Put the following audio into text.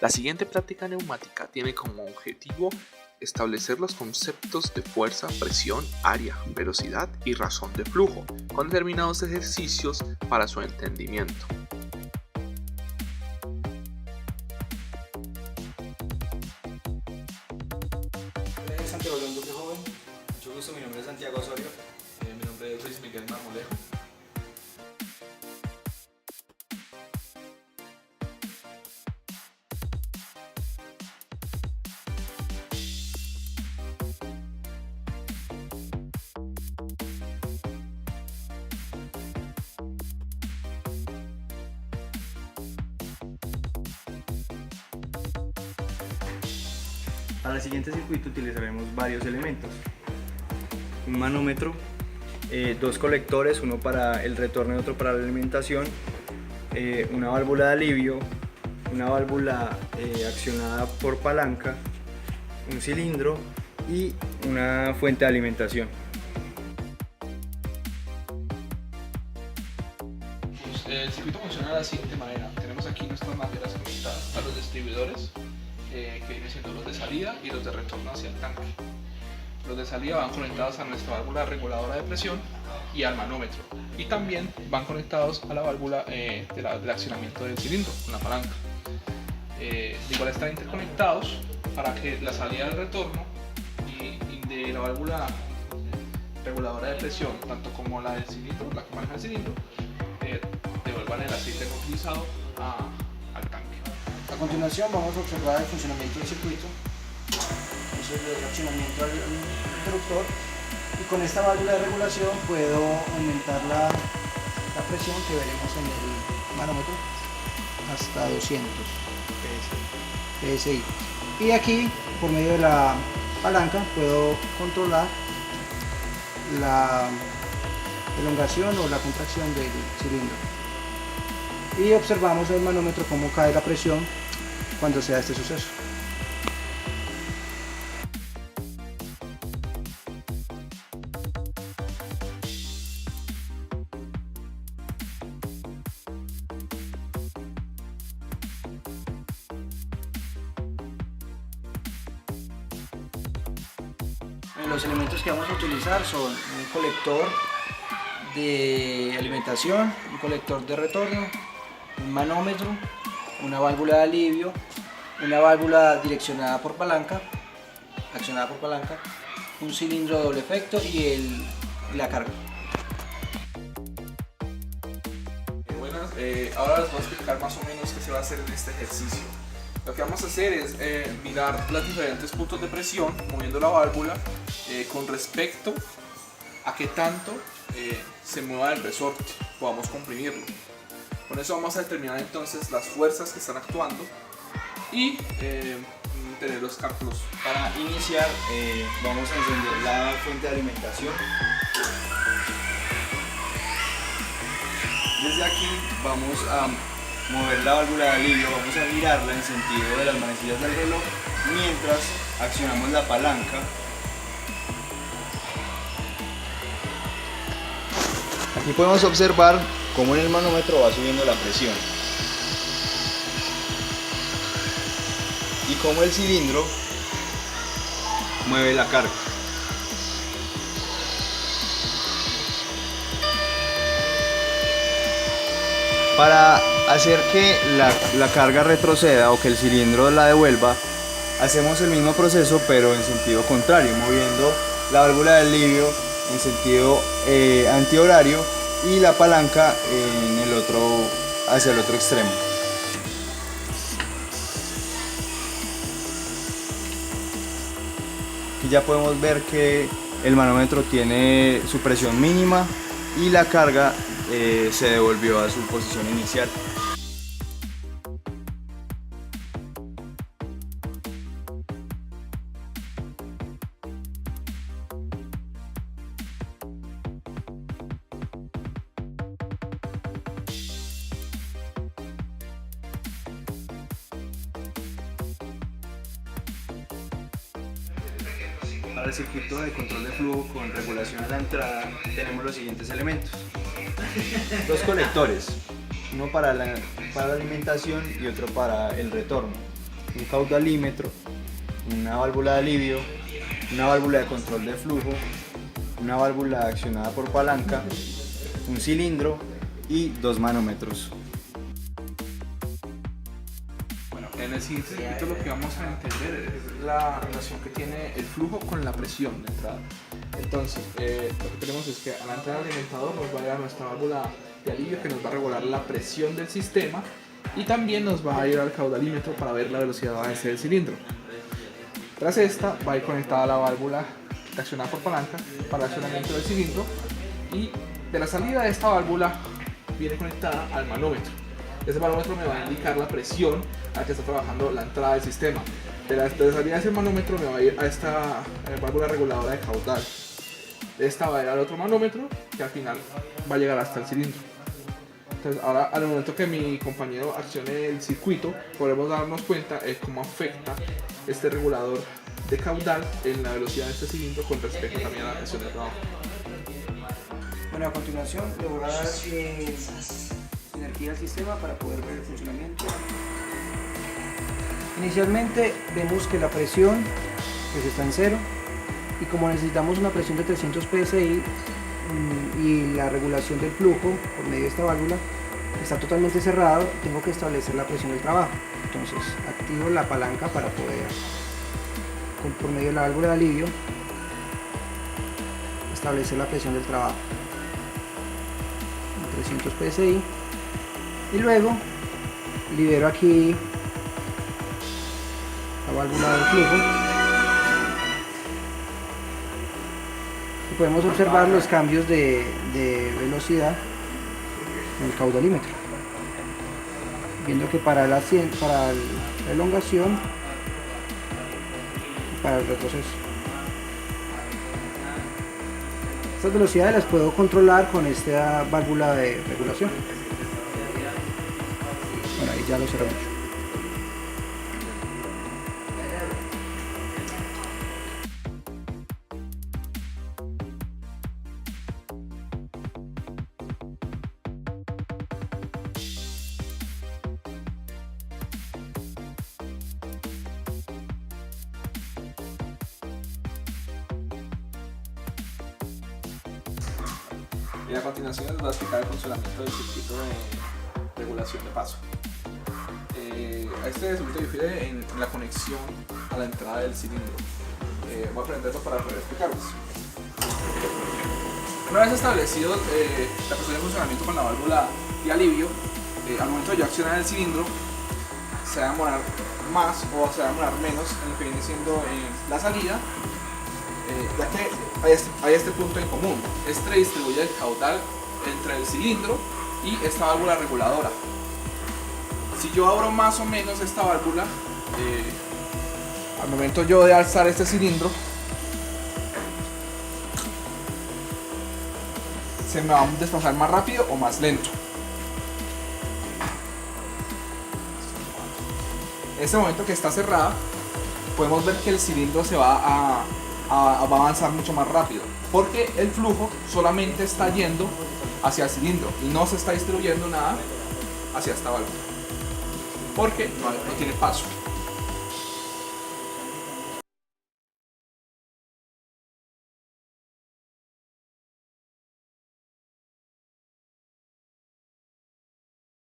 La siguiente práctica neumática tiene como objetivo establecer los conceptos de fuerza, presión, área, velocidad y razón de flujo, con determinados ejercicios para su entendimiento. Santiago León Duque Joven, mucho gusto, mi nombre es Santiago Osorio, mi nombre es Luis Miguel Marmolejo. Para el siguiente circuito utilizaremos varios elementos: un manómetro, dos colectores, uno para el retorno y otro para la alimentación, una válvula de alivio, una válvula accionada por palanca, un cilindro y una fuente de alimentación. El circuito funciona de la siguiente manera: tenemos aquí nuestras mangueras conectadas a los distribuidores, que vienen siendo los de salida y los de retorno hacia el tanque. Los de salida van conectados a nuestra válvula reguladora de presión y al manómetro, y también van conectados a la válvula del accionamiento del cilindro, con la palanca. Igual están interconectados para que la salida del retorno y de la válvula reguladora de presión, tanto como la del cilindro, la que maneja el cilindro, devuelvan el aceite no utilizado al tanque. A continuación vamos a observar el funcionamiento del circuito. Eso es el accionamiento al interruptor, y con esta válvula de regulación puedo aumentar la presión que veremos en el manómetro hasta 200 PSI. Y aquí, por medio de la palanca, puedo controlar la elongación o la contracción del cilindro. Y observamos el manómetro cómo cae la presión cuando se da este suceso. Los elementos que vamos a utilizar son un colector de alimentación, un colector de retorno, un manómetro, una válvula de alivio, una válvula direccionada por palanca, accionada por palanca, un cilindro de doble efecto y la carga. Buenas, ahora les voy a explicar más o menos qué se va a hacer en este ejercicio. Lo que vamos a hacer es mirar los diferentes puntos de presión moviendo la válvula con respecto a qué tanto se mueva el resorte, podamos comprimirlo. Con eso vamos a determinar entonces las fuerzas que están actuando y tener los cálculos. Para iniciar vamos a encender la fuente de alimentación. Desde aquí vamos a mover la válvula de alivio, vamos a girarla en sentido de las manecillas del reloj mientras accionamos la palanca. Aquí podemos observar cómo en el manómetro va subiendo la presión y cómo el cilindro mueve la carga. Para hacer que la carga retroceda o que el cilindro la devuelva, hacemos el mismo proceso pero en sentido contrario, moviendo la válvula de alivio en sentido antihorario y la palanca hacia el otro extremo. Aquí ya podemos ver que el manómetro tiene su presión mínima y la carga se devolvió a su posición inicial. Para el circuito de control de flujo con regulación a la entrada tenemos los siguientes elementos. Dos colectores, uno para la alimentación y otro para el retorno. un caudalímetro, una válvula de alivio, una válvula de control de flujo, una válvula accionada por palanca, un cilindro y 2 manómetros. Bueno, en el siguiente circuito lo que vamos a entender es la relación que tiene el flujo con la presión de entrada. Entonces, lo que tenemos es que a la entrada del alimentador nos va a llegar nuestra válvula de alivio que nos va a regular la presión del sistema y también nos va a ir al caudalímetro para ver la velocidad base del cilindro. Tras esta va a ir conectada la válvula accionada por palanca para el accionamiento del cilindro y de la salida de esta válvula viene conectada al manómetro. Ese manómetro me va a indicar la presión a la que está trabajando la entrada del sistema. De la salida de ese manómetro me va a ir a esta válvula reguladora de caudal. Esta va a ir al otro manómetro que al final va a llegar hasta el cilindro. Entonces ahora al momento que mi compañero accione el circuito podremos darnos cuenta de cómo afecta este regulador de caudal en la velocidad de este cilindro con respecto también a la presión de trabajo. Bueno, a continuación le voy a dar energía al sistema para poder ver el funcionamiento. Inicialmente vemos que la presión pues está en 0 y como necesitamos una presión de 300 psi y la regulación del flujo por medio de esta válvula está totalmente cerrado, tengo que establecer la presión del trabajo. Entonces activo la palanca para poder, por medio de la válvula de alivio, establecer la presión del trabajo en 300 psi y luego libero aquí la válvula del flujo y podemos observar los cambios de velocidad en el caudalímetro, viendo que para la elongación y para el retroceso. Estas velocidades las puedo controlar con esta válvula de regulación. Bueno, ahí ya lo cerramos. Y a continuación les voy a explicar el funcionamiento del circuito de regulación de paso. Este circuito difiere en la conexión a la entrada del cilindro. Voy a aprenderlo para poder explicarles. Una vez establecido la presión de funcionamiento con la válvula de alivio, al momento de yo accionar el cilindro, se va a demorar más o se va a demorar menos en lo que viene siendo la salida, ya que hay este punto en común. Este distribuye el caudal entre el cilindro y esta válvula reguladora. Si yo abro más o menos esta válvula, al momento yo de alzar este cilindro, se me va a desplazar más rápido o más lento. En este momento que está cerrada, podemos ver que el cilindro se va a avanzar mucho más rápido, porque el flujo solamente está yendo hacia el cilindro y no se está distribuyendo nada hacia esta válvula, porque no tiene paso.